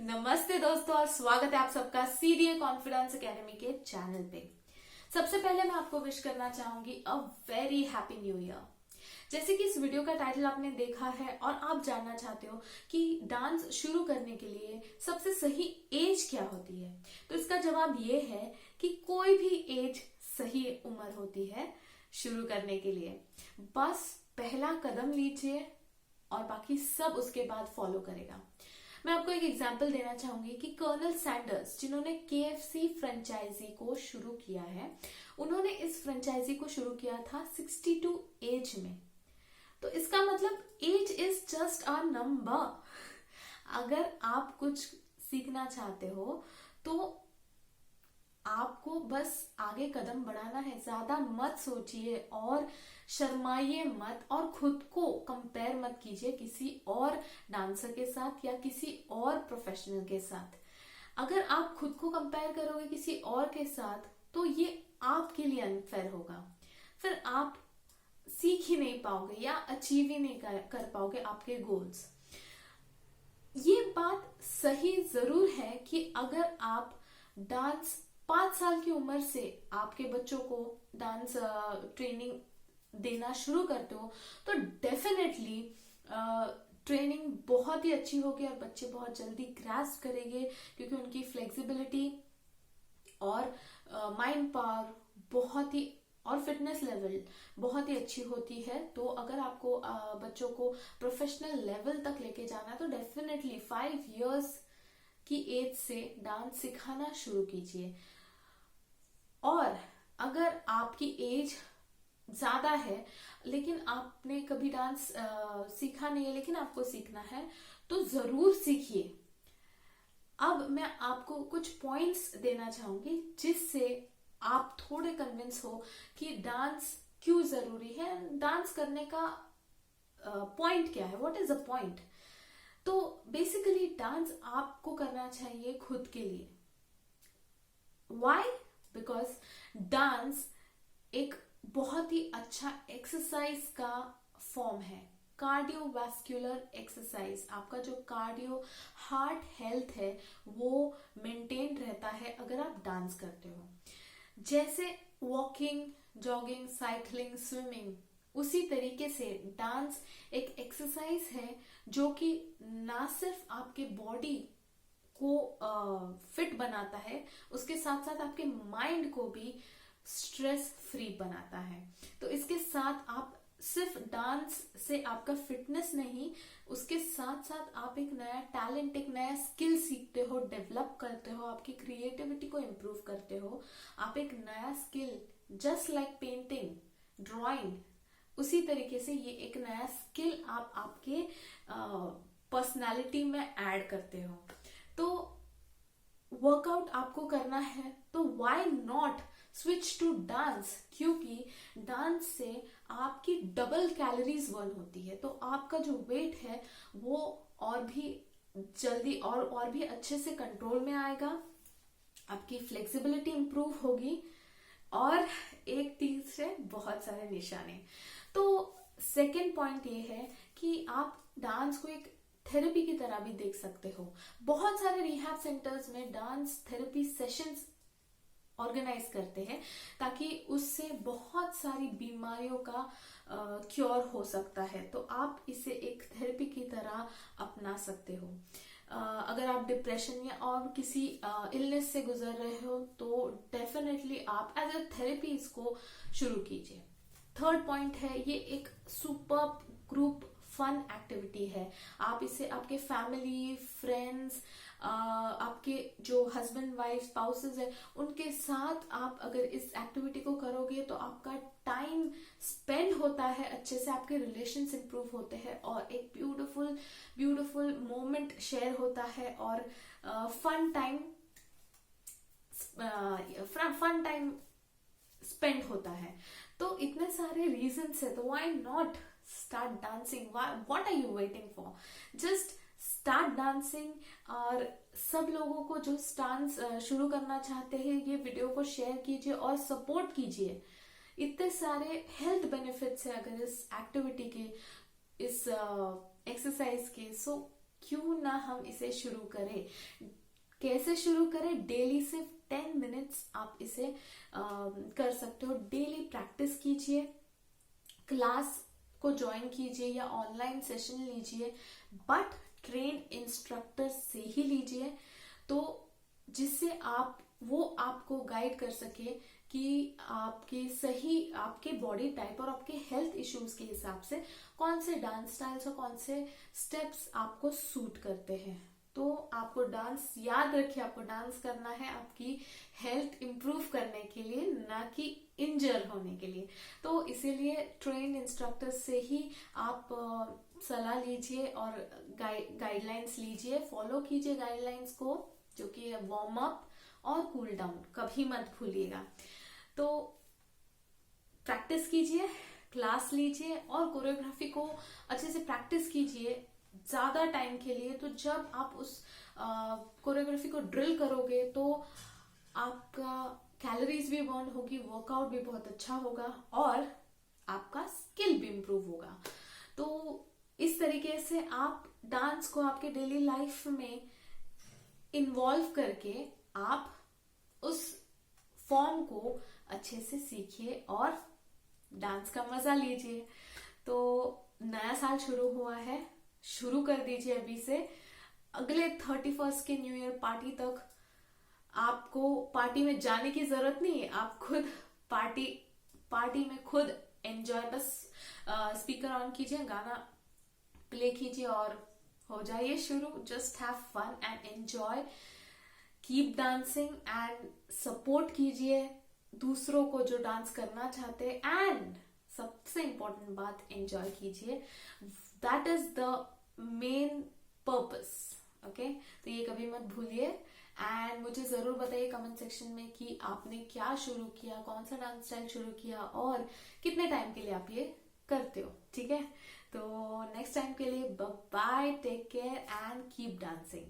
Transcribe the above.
नमस्ते दोस्तों और स्वागत है आप सबका सीरिया कॉन्फिडेंस एकेडमी के चैनल पे। सबसे पहले मैं आपको विश करना चाहूंगी a very happy new year. जैसे कि इस वीडियो का टाइटल आपने देखा है और आप जानना चाहते हो कि डांस शुरू करने के लिए सबसे सही एज क्या होती है, तो इसका जवाब ये है कि कोई भी एज सही उम्र होती है शुरू करने के लिए। बस पहला कदम लीजिए और बाकी सब उसके बाद फॉलो करेगा। मैं आपको एक एग्जांपल देना चाहूंगी कि कर्नल सैंडर्स, जिन्होंने केएफसी फ्रेंचाइजी को शुरू किया है, उन्होंने इस फ्रेंचाइजी को शुरू किया था 62 एज में। तो इसका मतलब age is just a number. अगर आप कुछ सीखना चाहते हो तो आपको बस आगे कदम बढ़ाना है। ज्यादा मत सोचिए और शर्माइए मत और खुद को कंपेयर मत कीजिए किसी और डांसर के साथ या किसी और प्रोफेशनल के साथ। अगर आप खुद को कंपेयर करोगे किसी और के साथ तो ये आपके लिए अनफेयर होगा। फिर आप सीख ही नहीं पाओगे या अचीव ही नहीं कर पाओगे आपके गोल्स। ये बात सही जरूर है कि अगर आप डांस 5 साल की उम्र से आपके बच्चों को डांस ट्रेनिंग देना शुरू करते हो तो डेफिनेटली ट्रेनिंग बहुत ही अच्छी होगी और बच्चे बहुत जल्दी ग्रास्प करेंगे, क्योंकि उनकी फ्लेक्सिबिलिटी और माइंड पावर बहुत ही और फिटनेस लेवल बहुत ही अच्छी होती है। तो अगर आपको बच्चों को प्रोफेशनल लेवल तक लेके जाना है तो डेफिनेटली 5 इयर्स की एज से डांस सिखाना शुरू कीजिए। और अगर आपकी एज ज्यादा है लेकिन आपने कभी डांस सीखा नहीं है लेकिन आपको सीखना है तो जरूर सीखिए। अब मैं आपको कुछ पॉइंट्स देना चाहूंगी जिससे आप थोड़े कन्विंस हो कि डांस क्यों जरूरी है, डांस करने का पॉइंट क्या है, व्हाट इज द पॉइंट। तो बेसिकली डांस आपको करना चाहिए खुद के लिए। व्हाई? बिकॉज डांस एक बहुत ही अच्छा एक्सरसाइज का फॉर्म है, कार्डियोवैस्कुलर एक्सरसाइज। आपका जो कार्डियो हार्ट हेल्थ है वो मेंटेन रहता है अगर आप डांस करते हो। जैसे वॉकिंग, जॉगिंग, साइकिलिंग, स्विमिंग, उसी तरीके से डांस एक एक्सरसाइज है जो कि ना सिर्फ आपके बॉडी को फिट बनाता है, उसके साथ साथ आपके माइंड को भी स्ट्रेस फ्री बनाता है। तो इसके साथ आप सिर्फ डांस से आपका फिटनेस नहीं, उसके साथ साथ आप एक नया टैलेंट, एक नया स्किल सीखते हो, डेवलप करते हो, आपकी क्रिएटिविटी को इम्प्रूव करते हो। आप एक नया skill, just like painting, drawing, उसी तरीके से ये एक नया स्किल आप आपके पर्सनालिटी में ऐड करते हो। तो वर्कआउट आपको करना है तो why not switch to dance, क्योंकि डांस से आपकी डबल कैलोरीज बर्न होती है। तो आपका जो वेट है वो और भी जल्दी और भी अच्छे से कंट्रोल में आएगा, आपकी फ्लेक्सिबिलिटी इंप्रूव होगी और एक तीर से बहुत सारे निशाने। तो सेकेंड पॉइंट ये है कि आप डांस को एक थेरेपी की तरह भी देख सकते हो। बहुत सारे रिहैब सेंटर्स में डांस थेरेपी सेशंस ऑर्गेनाइज करते हैं ताकि उससे बहुत सारी बीमारियों का क्योर हो सकता है। तो आप इसे एक थेरेपी की तरह अपना सकते हो। अगर आप डिप्रेशन या और किसी इलनेस से गुजर रहे हो तो डेफिनेटली आप एज अ थेरेपी इसको शुरू कीजिए। थर्ड पॉइंट है, ये एक सुपर ग्रुप फन एक्टिविटी है। आप इसे आपके फैमिली, फ्रेंड्स, आपके जो हस्बैंड वाइफ स्पाउसेस है उनके साथ आप अगर इस एक्टिविटी को करोगे तो आपका टाइम स्पेंड होता है अच्छे से, आपके रिलेशंस इंप्रूव होते हैं और एक ब्यूटीफुल ब्यूटीफुल मोमेंट शेयर होता है और फन टाइम स्पेंड होता है। तो इतने सारे रीजंस है, तो why not start dancing. What are you waiting for? Just start dancing. और सब लोगों को जो डांस शुरू करना चाहते हैं ये वीडियो को शेयर कीजिए और सपोर्ट कीजिए। इतने सारे हेल्थ बेनिफिट्स है अगर इस एक्टिविटी के, इस एक्सरसाइज के। सो क्यों ना हम इसे शुरू करें। कैसे शुरू करें? डेली सिर्फ 10 मिनट्स आप इसे कर सकते हो। डेली प्रैक्टिस कीजिए, क्लास को ज्वाइन कीजिए या ऑनलाइन सेशन लीजिए, बट ट्रेन इंस्ट्रक्टर से ही लीजिए, तो जिससे वो आपको गाइड कर सके कि आपके बॉडी टाइप और आपके हेल्थ इश्यूज के हिसाब से कौन से डांस स्टाइल्स और कौन से स्टेप्स आपको सूट करते हैं। तो आपको डांस, याद रखिए, आपको डांस करना है आपकी हेल्थ इंप्रूव करने के लिए, ना कि इंजर होने के लिए। तो इसीलिए ट्रेन इंस्ट्रक्टर से ही आप सलाह लीजिए और गाइडलाइंस लीजिए, फॉलो कीजिए गाइडलाइंस को, जो कि है वार्म अप और कूल डाउन, कभी मत भूलिएगा। तो प्रैक्टिस कीजिए, क्लास लीजिए और कोरियोग्राफी को अच्छे से प्रैक्टिस कीजिए ज्यादा टाइम के लिए। तो जब आप उस कोरियोग्राफी को ड्रिल करोगे तो आपका कैलोरीज भी बर्न होगी, वर्कआउट भी बहुत अच्छा होगा और आपका स्किल भी इम्प्रूव होगा। तो इस तरीके से आप डांस को आपके डेली लाइफ में इन्वॉल्व करके आप उस फॉर्म को अच्छे से सीखिए और डांस का मजा लीजिए। तो नया साल शुरू हुआ है, शुरू कर दीजिए अभी से। अगले 31 के न्यू ईयर पार्टी तक आपको पार्टी में जाने की जरूरत नहीं है, आप खुद पार्टी में खुद एंजॉय, बस स्पीकर ऑन कीजिए, गाना प्ले कीजिए और हो जाइए शुरू। Just have fun and enjoy, keep dancing and support कीजिए दूसरों को जो डांस करना चाहते हैं, एंड सबसे इंपॉर्टेंट बात, एंजॉय कीजिए। That is the main purpose. Okay, तो ये कभी मत भूलिए। एंड मुझे जरूर बताइए कमेंट सेक्शन में कि आपने क्या शुरू किया, कौन सा डांस स्टाइल शुरू किया और कितने टाइम के लिए आप ये करते हो। ठीक है, तो नेक्स्ट टाइम के लिए bye, take care and keep dancing.